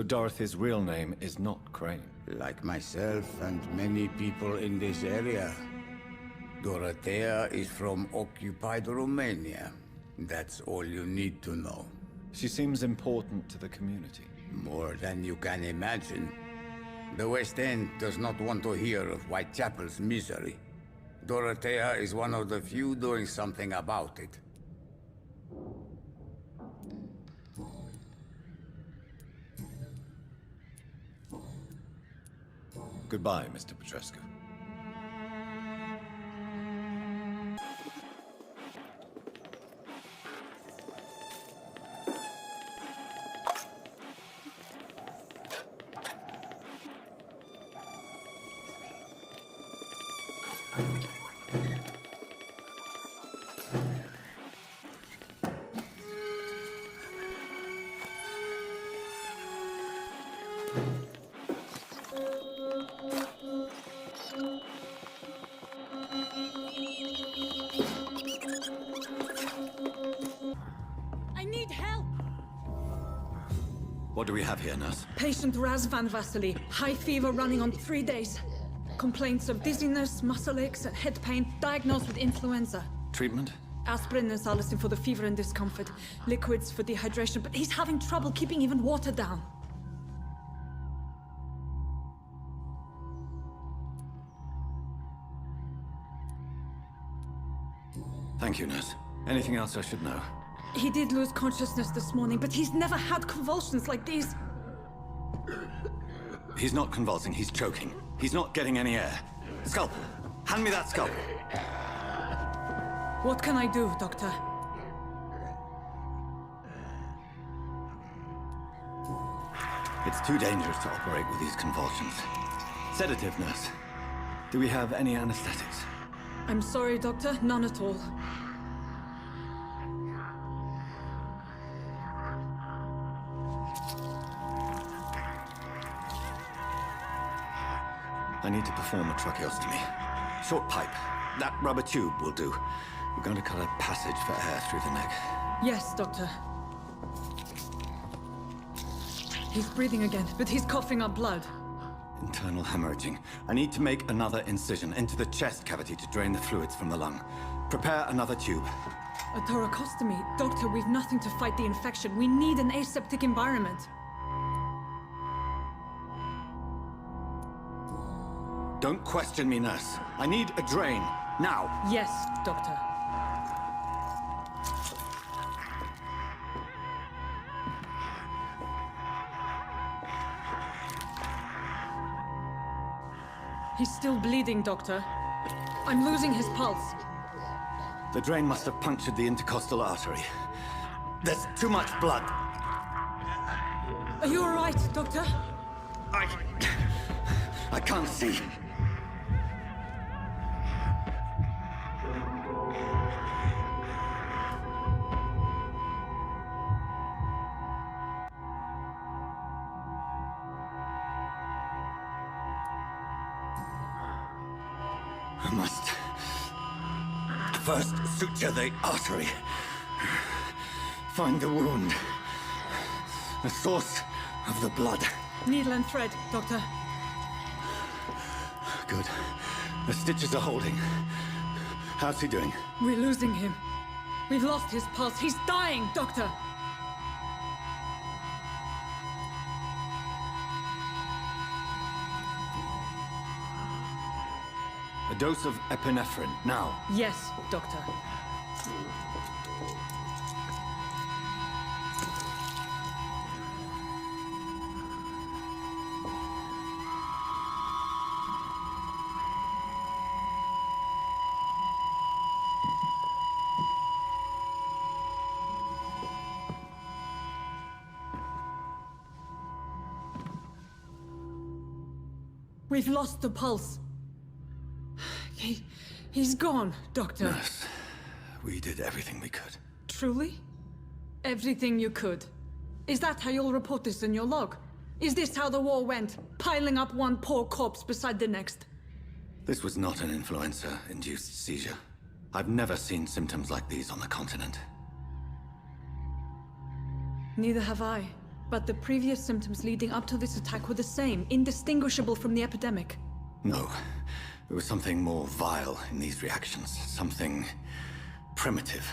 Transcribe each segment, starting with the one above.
Dorothy's real name is not Crane. Like myself and many people in this area. Dorothea is from occupied Romania. That's all you need to know. She seems important to the community. More than you can imagine. The West End does not want to hear of Whitechapel's misery. Dorothea is one of the few doing something about it. Goodbye, Mr. Petrescu. I need help! What do we have here, nurse? Patient Raz Van Vasily. High fever running on 3 days. Complaints of dizziness, muscle aches, and head pain. Diagnosed with influenza. Treatment? Aspirin and salicin for the fever and discomfort. Liquids for dehydration, but he's having trouble keeping even water down. Thank you, nurse. Anything else I should know? He did lose consciousness this morning, but he's never had convulsions like these. He's not convulsing, he's choking. He's not getting any air. Scalpel! Hand me that scalpel! What can I do, Doctor? It's too dangerous to operate with these convulsions. Sedative, nurse. Do we have any anesthetics? I'm sorry, Doctor. None at all. I need to perform a tracheostomy. Short pipe. That rubber tube will do. We're going to cut a passage for air through the neck. Yes, Doctor. He's breathing again, but he's coughing up blood. Internal hemorrhaging. I need to make another incision into the chest cavity to drain the fluids from the lung. Prepare another tube. A thoracostomy? Doctor, we've nothing to fight the infection. We need an aseptic environment. Don't question me, nurse. I need a drain. Now. Yes, Doctor. He's still bleeding, Doctor. I'm losing his pulse. The drain must have punctured the intercostal artery. There's too much blood. Are you all right, Doctor? I can't see. I must first suture the artery. Find the wound. The source of the blood. Needle and thread, Doctor. Good. The stitches are holding. How's he doing? We're losing him. We've lost his pulse. He's dying, Doctor! A dose of epinephrine, now. Yes, Doctor. We've lost the pulse. He's gone, Doctor. Nurse, we did everything we could. Truly? Everything you could. Is that how you'll report this in your log? Is this how the war went? Piling up one poor corpse beside the next? This was not an influenza-induced seizure. I've never seen symptoms like these on the continent. Neither have I. But the previous symptoms leading up to this attack were the same, indistinguishable from the epidemic. No. There was something more vile in these reactions. Something primitive.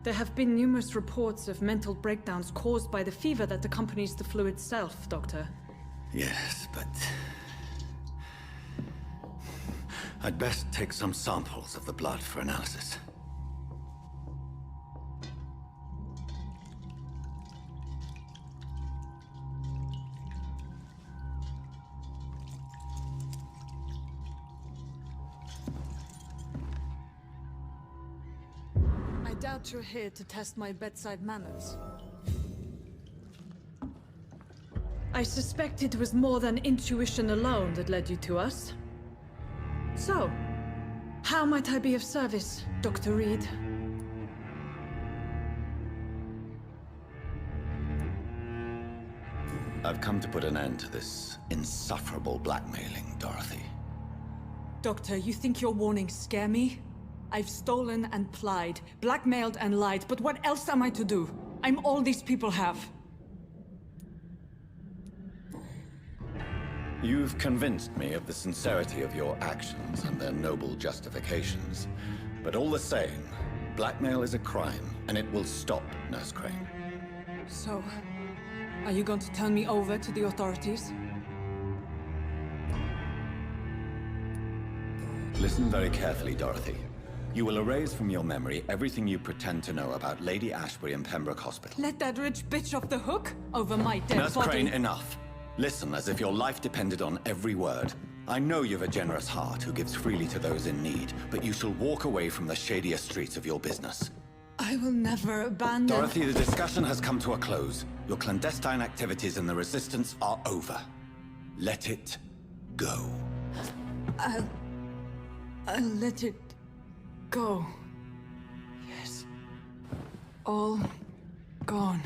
There have been numerous reports of mental breakdowns caused by the fever that accompanies the flu itself, Doctor. Yes, but... I'd best take some samples of the blood for analysis. I doubt you're here to test my bedside manners. I suspect it was more than intuition alone that led you to us. So, how might I be of service, Dr. Reed? I've come to put an end to this insufferable blackmailing, Dorothy. Doctor, you think your warnings scare me? I've stolen and plied, blackmailed and lied, but what else am I to do? I'm all these people have. You've convinced me of the sincerity of your actions and their noble justifications. But all the same, blackmail is a crime, and it will stop, Nurse Crane. So, are you going to turn me over to the authorities? Listen very carefully, Dorothy. You will erase from your memory everything you pretend to know about Lady Ashbury and Pembroke Hospital. Let that rich bitch off the hook over my dead Nurse body. Crane, enough. Listen as if your life depended on every word. I know you've a generous heart who gives freely to those in need, but you shall walk away from the shadier streets of your business. I will never abandon... Dorothy, the discussion has come to a close. Your clandestine activities in the Resistance are over. Let it go. I'll let it go. Yes. All gone.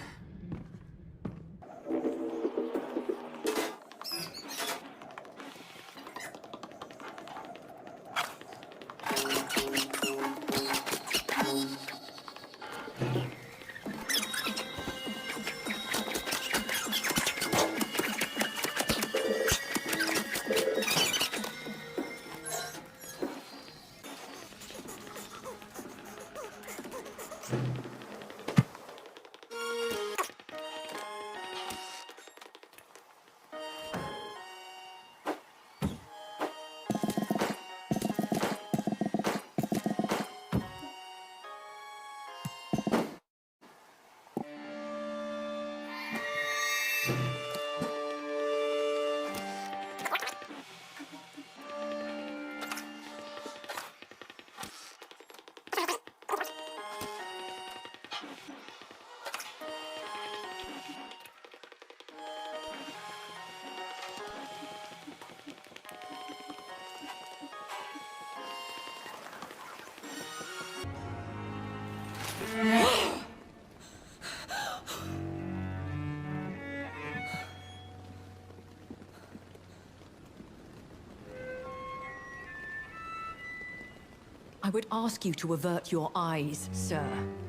I would ask you to avert your eyes, sir.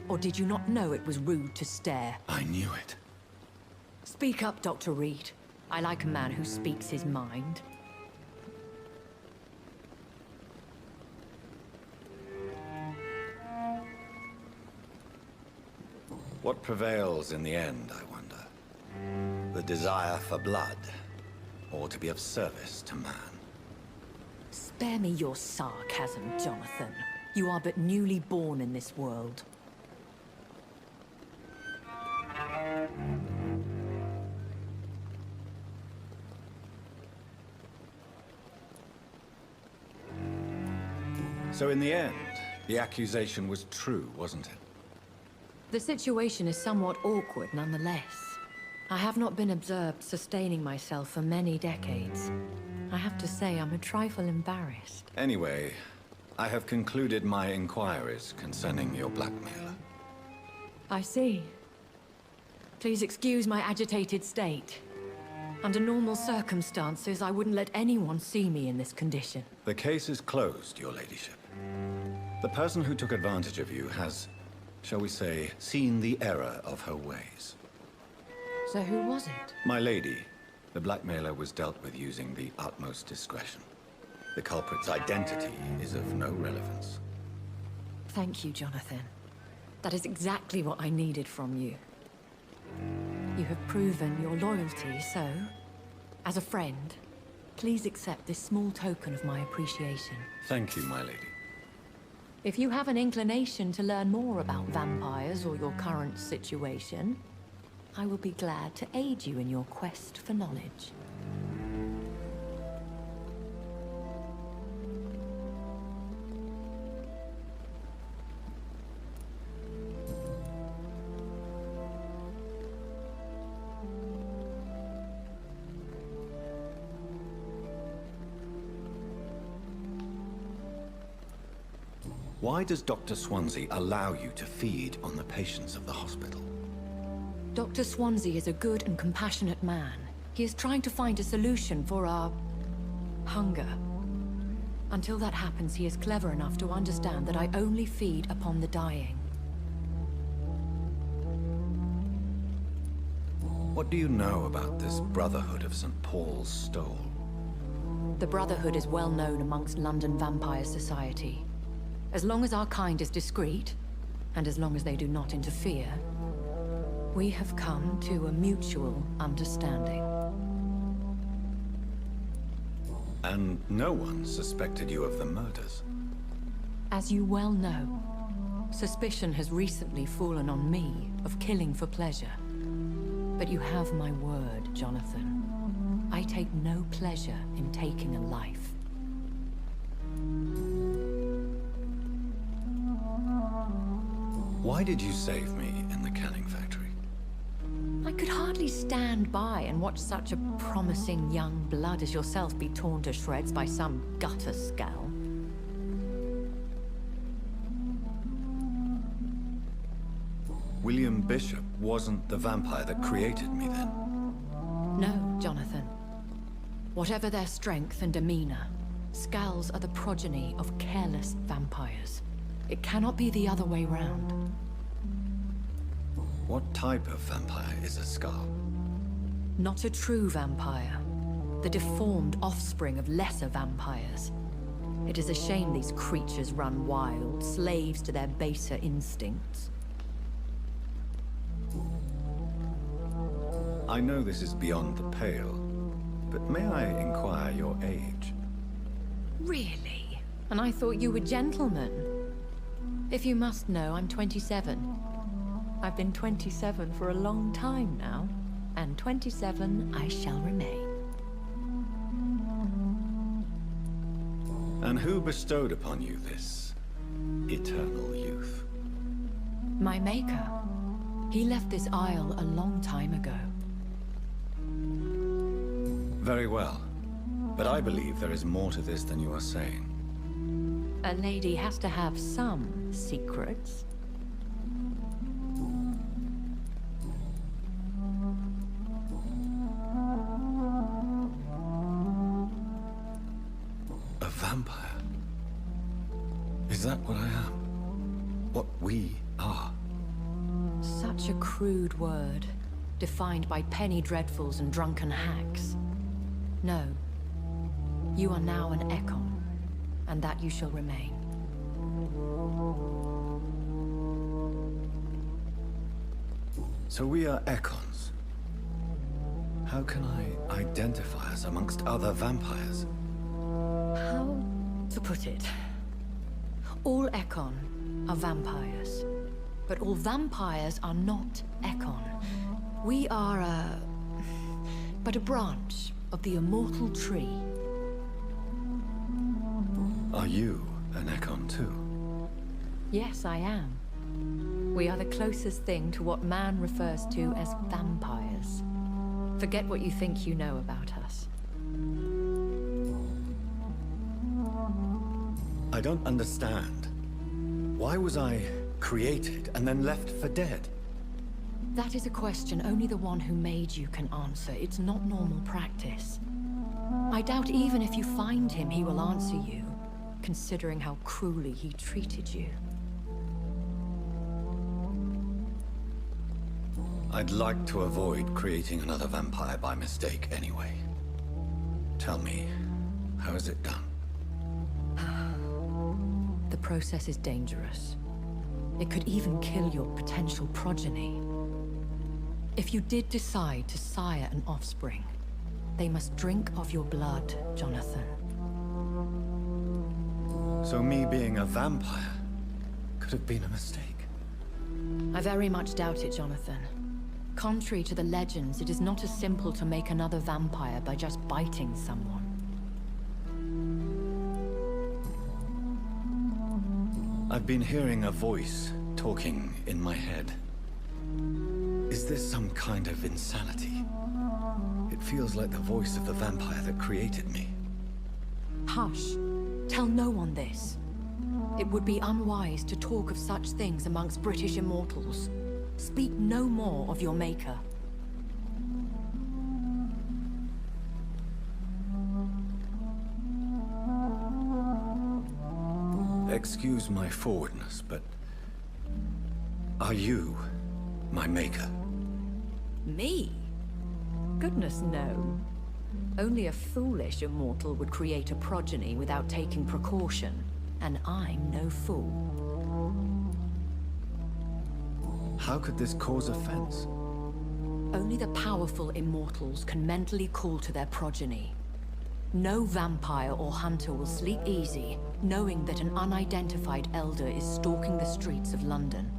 Or did you not know it was rude to stare? I knew it. Speak up, Dr. Reed. I like a man who speaks his mind. What prevails in the end, I wonder? The desire for blood, or to be of service to man? Spare me your sarcasm, Jonathan. You are but newly born in this world. So in the end, the accusation was true, wasn't it? The situation is somewhat awkward nonetheless. I have not been observed sustaining myself for many decades. I have to say I'm a trifle embarrassed. Anyway, I have concluded my inquiries concerning your blackmailer. I see. Please excuse my agitated state. Under normal circumstances, I wouldn't let anyone see me in this condition. The case is closed, your ladyship. The person who took advantage of you has, shall we say, seen the error of her ways. So who was it? My lady. The blackmailer was dealt with using the utmost discretion. The culprit's identity is of no relevance. Thank you, Jonathan. That is exactly what I needed from you. You have proven your loyalty, so, as a friend, please accept this small token of my appreciation. Thank you, my lady. If you have an inclination to learn more about vampires or your current situation, I will be glad to aid you in your quest for knowledge. Why does Dr. Swansea allow you to feed on the patients of the hospital? Dr. Swansea is a good and compassionate man. He is trying to find a solution for our hunger. Until that happens, he is clever enough to understand that I only feed upon the dying. What do you know about this Brotherhood of St. Paul's Stole? The Brotherhood is well known amongst London Vampire Society. As long as our kind is discreet, and as long as they do not interfere, we have come to a mutual understanding. And no one suspected you of the murders? As you well know, suspicion has recently fallen on me of killing for pleasure. But you have my word, Jonathan. I take no pleasure in taking a life. Why did you save me in the canning factory? I could hardly stand by and watch such a promising young blood as yourself be torn to shreds by some gutter scowl. William Bishop wasn't the vampire that created me then? No, Jonathan. Whatever their strength and demeanor, Scowls are the progeny of careless vampires. It cannot be the other way round. What type of vampire is a Scowl? Not a true vampire. The deformed offspring of lesser vampires. It is a shame these creatures run wild, slaves to their baser instincts. I know this is beyond the pale, but may I inquire your age? Really? And I thought you were gentlemen. If you must know, I'm 27. I've been 27 for a long time now, and 27 I shall remain. And who bestowed upon you this eternal youth? My maker. He left this isle a long time ago. Very well. But I believe there is more to this than you are saying. A lady has to have some secrets. A vampire? Is that what I am? What we are? Such a crude word, defined by penny dreadfuls and drunken hacks. No. You are now an Ekon, and that you shall remain. So we are Ekons. How can I identify us amongst other vampires? How to put it? All Ekon are vampires. But all vampires are not Ekon. We are but a branch of the immortal tree. Are you an Ekon too? Yes, I am. We are the closest thing to what man refers to as vampires. Forget what you think you know about us. I don't understand. Why was I created and then left for dead? That is a question only the one who made you can answer. It's not normal practice. I doubt even if you find him, he will answer you, considering how cruelly he treated you. I'd like to avoid creating another vampire by mistake anyway. Tell me, how is it done? The process is dangerous. It could even kill your potential progeny. If you did decide to sire an offspring, they must drink of your blood, Jonathan. So me being a vampire could have been a mistake. I very much doubt it, Jonathan. Contrary to the legends, it is not as simple to make another vampire by just biting someone. I've been hearing a voice talking in my head. Is this some kind of insanity? It feels like the voice of the vampire that created me. Hush. Tell no one this. It would be unwise to talk of such things amongst British immortals. Speak no more of your maker. Excuse my forwardness, but... are you my maker? Me? Goodness, no. Only a foolish immortal would create a progeny without taking precaution, and I'm no fool. How could this cause offense? Only the powerful immortals can mentally call to their progeny. No vampire or hunter will sleep easy, knowing that an unidentified elder is stalking the streets of London.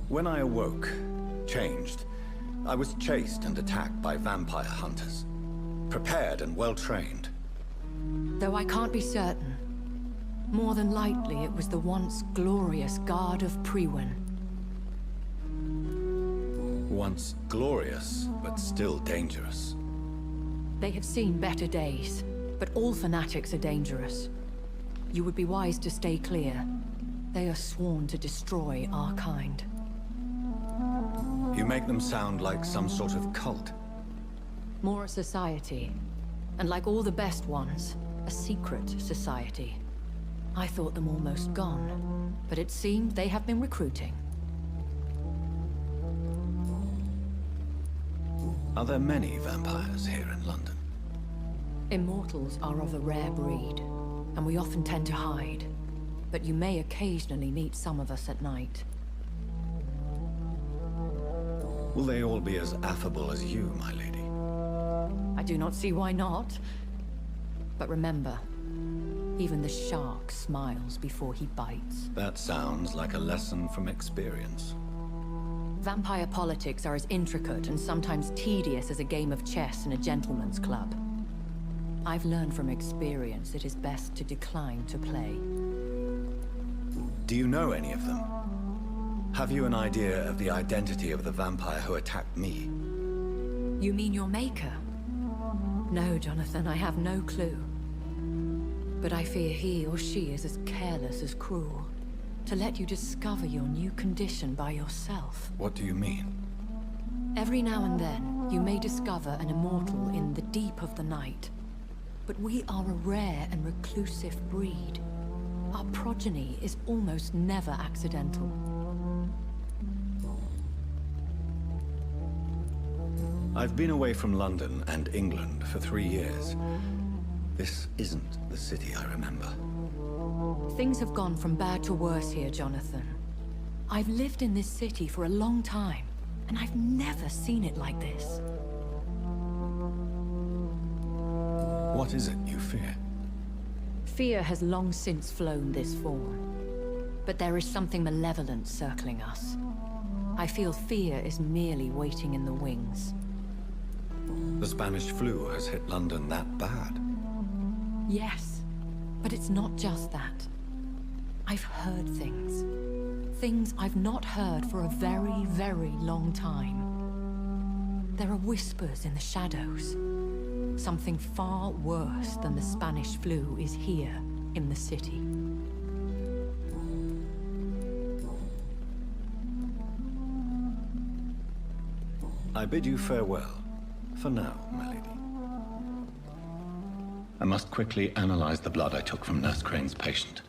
When I awoke, changed, I was chased and attacked by vampire hunters. Prepared and well-trained. Though I can't be certain. More than likely, it was the once glorious Guard of Priwen. Once glorious, but still dangerous. They have seen better days, but all fanatics are dangerous. You would be wise to stay clear. They are sworn to destroy our kind. You make them sound like some sort of cult. More a society. And like all the best ones, a secret society. I thought them almost gone, but it seemed they have been recruiting. Are there many vampires here in London? Immortals are of a rare breed, and we often tend to hide. But you may occasionally meet some of us at night. Will they all be as affable as you, my lady? I do not see why not. But remember, even the shark smiles before he bites. That sounds like a lesson from experience. Vampire politics are as intricate and sometimes tedious as a game of chess in a gentleman's club. I've learned from experience it is best to decline to play. Do you know any of them? Have you an idea of the identity of the vampire who attacked me? You mean your maker? No, Jonathan, I have no clue. But I fear he or she is as careless as cruel. To let you discover your new condition by yourself. What do you mean? Every now and then, you may discover an immortal in the deep of the night. But we are a rare and reclusive breed. Our progeny is almost never accidental. I've been away from London and England for 3 years. This isn't the city I remember. Things have gone from bad to worse here, Jonathan. I've lived in this city for a long time, and I've never seen it like this. What is it you fear? Fear has long since flown this form. But there is something malevolent circling us. I feel fear is merely waiting in the wings. The Spanish flu has hit London that bad. Yes, but it's not just that. I've heard things. Things I've not heard for a very, very long time. There are whispers in the shadows. Something far worse than the Spanish flu is here in the city. I bid you farewell. For now, my lady. I must quickly analyze the blood I took from Nurse Crane's patient.